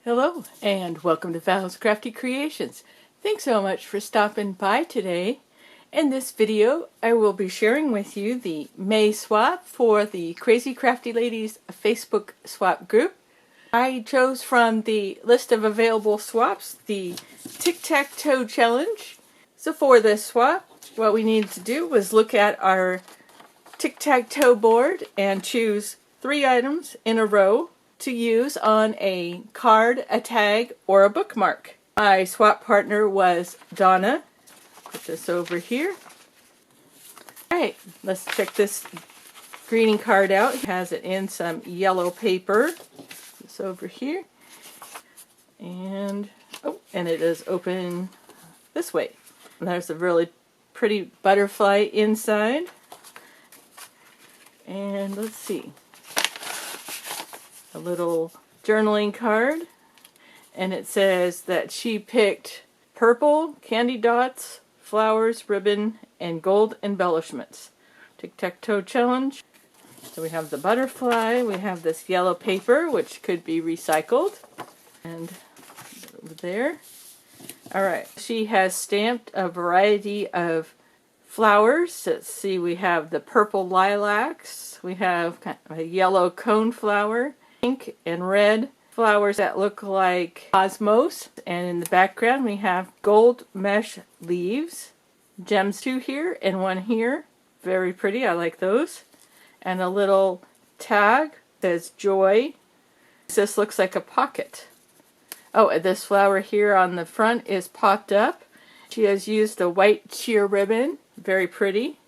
Hello and welcome to Val's Crafty Creations. Thanks so much for stopping by today. In this video I will be sharing with you the May swap for the Crazy Crafty Ladies Facebook swap group. I chose from the list of available swaps the Tic-Tac-Toe Challenge. So for this swap, what we needed to do was look at our tic-tac-toe board and choose 3 items in a row to use on a card, a tag, or a bookmark. My swap partner was Donna. Put this over here. Alright, let's check this greeting card out. It has it in some yellow paper. This over here. And it is open this way. And there's a really pretty butterfly inside. And let's see. A little journaling card, and it says that she picked purple, candy dots, flowers, ribbon, and gold embellishments. Tic-Tac-Toe Challenge. So we have the butterfly, we have this yellow paper, which could be recycled, and over there. Alright, she has stamped a variety of flowers. Let's see, we have the purple lilacs, we have a yellow coneflower, pink and red flowers that look like cosmos, and in the background we have gold mesh leaves, gems 2 here and 1 here, very pretty, I like those, and a little tag that says joy. This looks like a pocket. Oh, and this flower here on the front is popped up. She has used a white sheer ribbon, very pretty.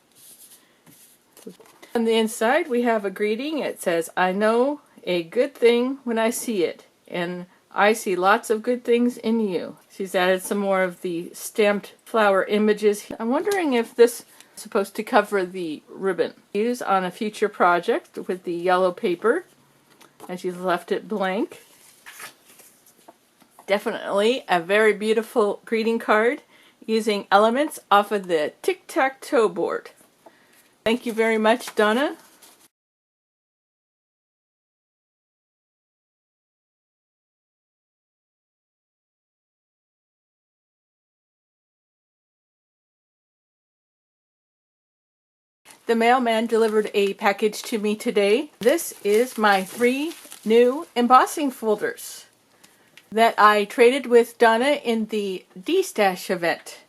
On the inside we have a greeting. It says, I know a good thing when I see it, and I see lots of good things in you. She's added some more of the stamped flower images. I'm wondering if this is supposed to cover the ribbon. Use on a future project with the yellow paper, and she's left it blank. Definitely a very beautiful greeting card using elements off of the tic-tac-toe board. Thank you very much, Donna. The mailman delivered a package to me today. This is my 3 new embossing folders that I traded with Donna in the Destash event.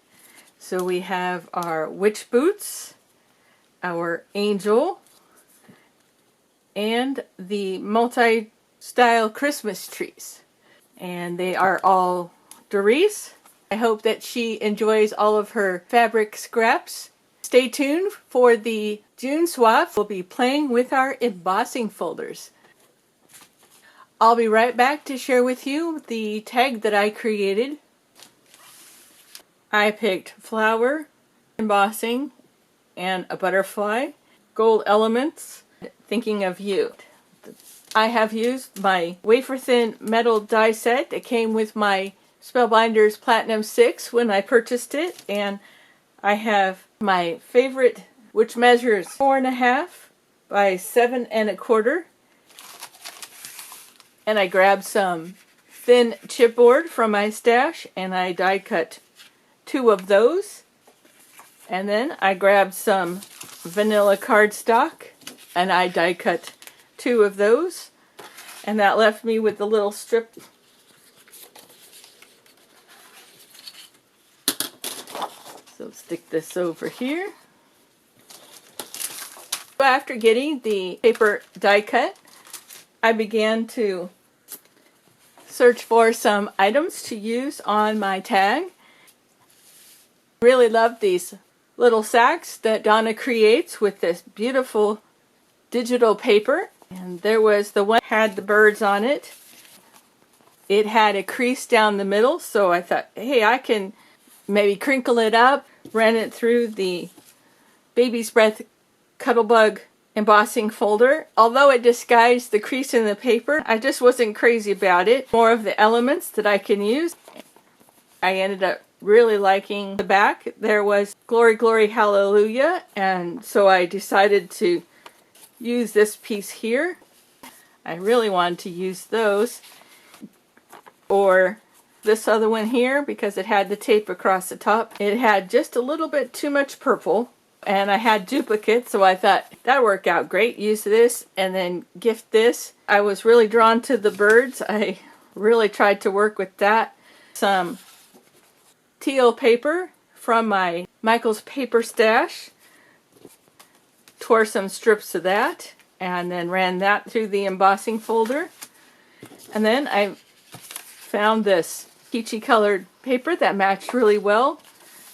So we have our witch boots, our angel, and the multi-style Christmas trees. And they are all Doris. I hope that she enjoys all of her fabric scraps. Stay tuned for the June swap. We'll be playing with our embossing folders. I'll be right back to share with you the tag that I created. I picked flower, embossing, and a butterfly, gold elements, thinking of you. I have used my wafer thin metal die set that came with my Spellbinders Platinum 6 when I purchased it, and I have my favorite, which measures 4.5 by 7 1/4. And I grabbed some thin chipboard from my stash and I die cut 2 of those. And then I grabbed some vanilla cardstock and I die cut 2 of those. And that left me with the little strip. So stick this over here. After getting the paper die cut, I began to search for some items to use on my tag. Really love these little sacks that Donna creates with this beautiful digital paper. And there was the one that had the birds on it. It had a crease down the middle, so I thought, hey, I can maybe crinkle it up, ran it through the Baby's Breath Cuttlebug embossing folder. Although it disguised the crease in the paper, I just wasn't crazy about it. More of the elements that I can use. I ended up really liking the back. There was Glory, Glory, Hallelujah, and so I decided to use this piece here. I really wanted to use those. or this other one here, because it had the tape across the top. It had just a little bit too much purple, and I had duplicates, so I thought that'd work out great. Use this and then gift this. I was really drawn to the birds. I really tried to work with that. Some teal paper from my Michael's paper stash. Tore some strips of that and then ran that through the embossing folder. And then I found this peachy colored paper that matched really well.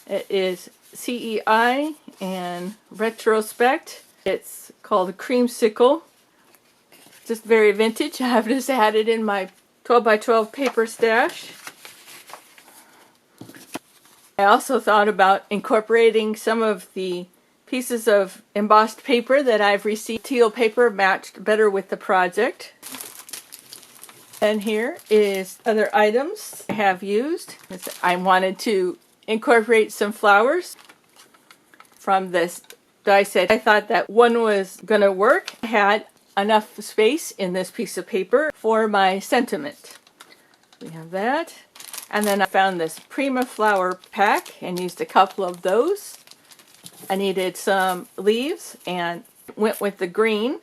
It is CEI and Retrospect. It's called Creamsicle. Just very vintage. I've just added in my 12 by 12 paper stash. I also thought about incorporating some of the pieces of embossed paper that I've received. Teal paper matched better with the project. And here is other items I have used. I wanted to incorporate some flowers from this die set. I thought that one was going to work. I had enough space in this piece of paper for my sentiment. We have that. And then I found this Prima flower pack and used a couple of those. I needed some leaves and went with the green.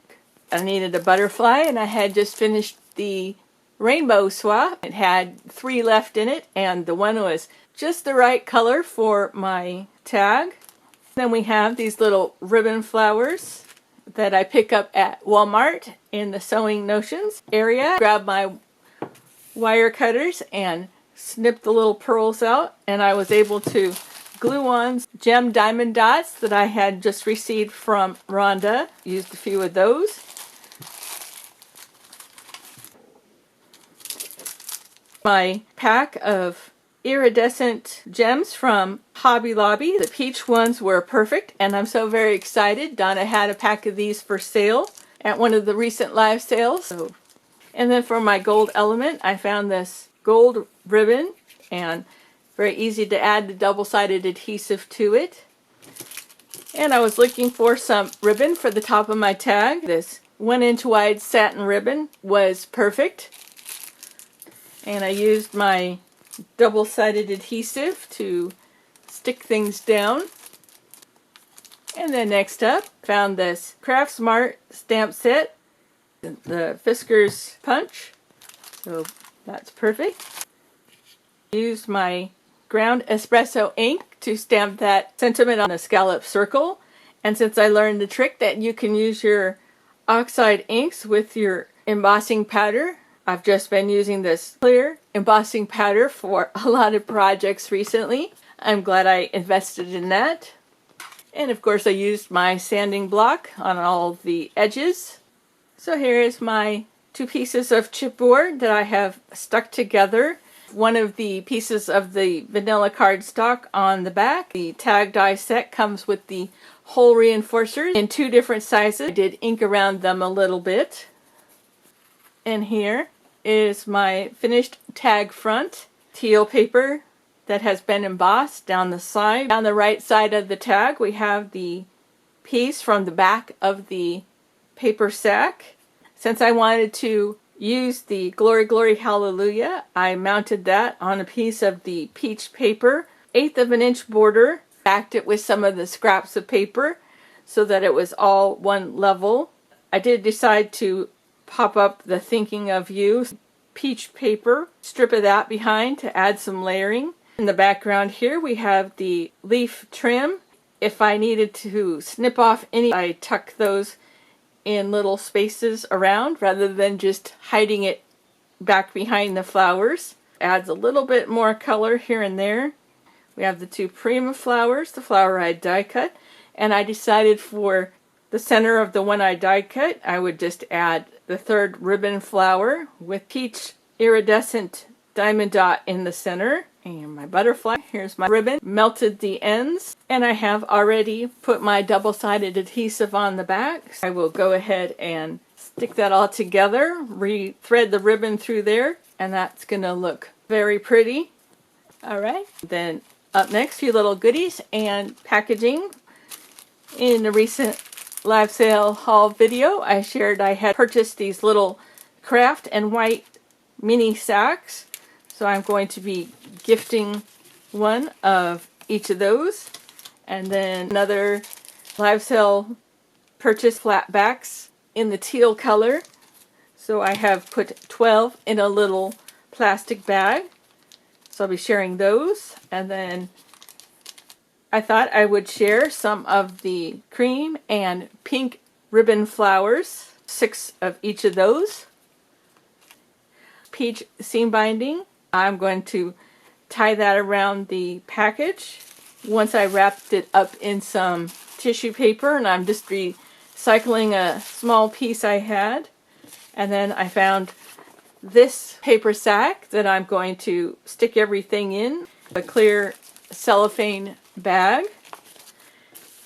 I needed a butterfly, and I had just finished the rainbow swap. It had 3 left in it, and the one was just the right color for my tag. Then we have these little ribbon flowers that I pick up at Walmart in the Sewing Notions area. Grab my wire cutters and snip the little pearls out, and I was able to glue on gem diamond dots that I had just received from Rhonda. Used a few of those. My pack of iridescent gems from Hobby Lobby. The peach ones were perfect, and I'm so very excited. Donna had a pack of these for sale at one of the recent live sales. And then for my gold element, I found this gold ribbon, and very easy to add the double-sided adhesive to it. And I was looking for some ribbon for the top of my tag. This 1-inch wide satin ribbon was perfect. And I used my double-sided adhesive to stick things down. And then next up, found this Craft Smart stamp set, the Fisker's Punch. So that's perfect. Used my ground espresso ink to stamp that sentiment on a scallop circle. And since I learned the trick that you can use your oxide inks with your embossing powder, I've just been using this clear embossing powder for a lot of projects recently. I'm glad I invested in that. And of course I used my sanding block on all the edges. So here is my 2 pieces of chipboard that I have stuck together. One of the pieces of the vanilla cardstock on the back. The tag die set comes with the hole reinforcers in 2 different sizes. I did ink around them a little bit. And here is my finished tag front. Teal paper that has been embossed down the side. Down the right side of the tag we have the piece from the back of the paper sack. Since I wanted to use the Glory Glory Hallelujah, I mounted that on a piece of the peach paper, 1/8 of an inch border, backed it with some of the scraps of paper so that it was all one level. I did decide to pop up the Thinking of You peach paper, strip of that behind to add some layering. In the background here we have the leaf trim. If I needed to snip off any, I tuck those in little spaces around rather than just hiding it back behind the flowers. Adds a little bit more color here and there. We have the 2 Prima flowers, the flower I die cut, and I decided for the center of the one I die cut I would just add the 3rd ribbon flower with peach iridescent diamond dot in the center. And my butterfly, here's my ribbon, melted the ends, and I have already put my double-sided adhesive on the back. So I will go ahead and stick that all together, re-thread the ribbon through there, and that's going to look very pretty. Alright, then up next, few little goodies and packaging. In the recent live sale haul video, I shared I had purchased these little craft and white mini sacks. So I'm going to be gifting one of each of those, and then another live sale purchase flat backs in the teal color. So I have put 12 in a little plastic bag. So I'll be sharing those, and then I thought I would share some of the cream and pink ribbon flowers, 6 of each of those. Peach seam binding, I'm going to tie that around the package. Once I wrapped it up in some tissue paper, and I'm just recycling a small piece I had. And then I found this paper sack that I'm going to stick everything in, a clear cellophane bag.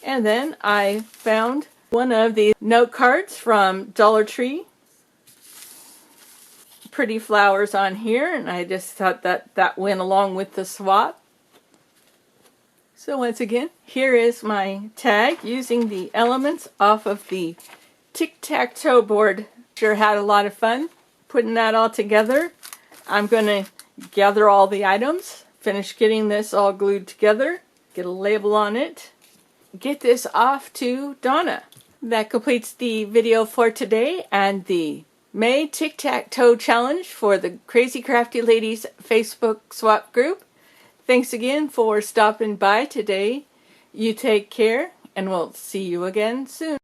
And then I found one of these note cards from Dollar Tree. Pretty flowers on here, and I just thought that went along with the swap. So once again, here is my tag using the elements off of the Tic-Tac-Toe board. Sure had a lot of fun putting that all together. I'm going to gather all the items, finish getting this all glued together, get a label on it, get this off to Donna. That completes the video for today and the May Tic-Tac-Toe Challenge for the Crazy Crafty Ladies Facebook swap group. Thanks again for stopping by today. You take care, and we'll see you again soon.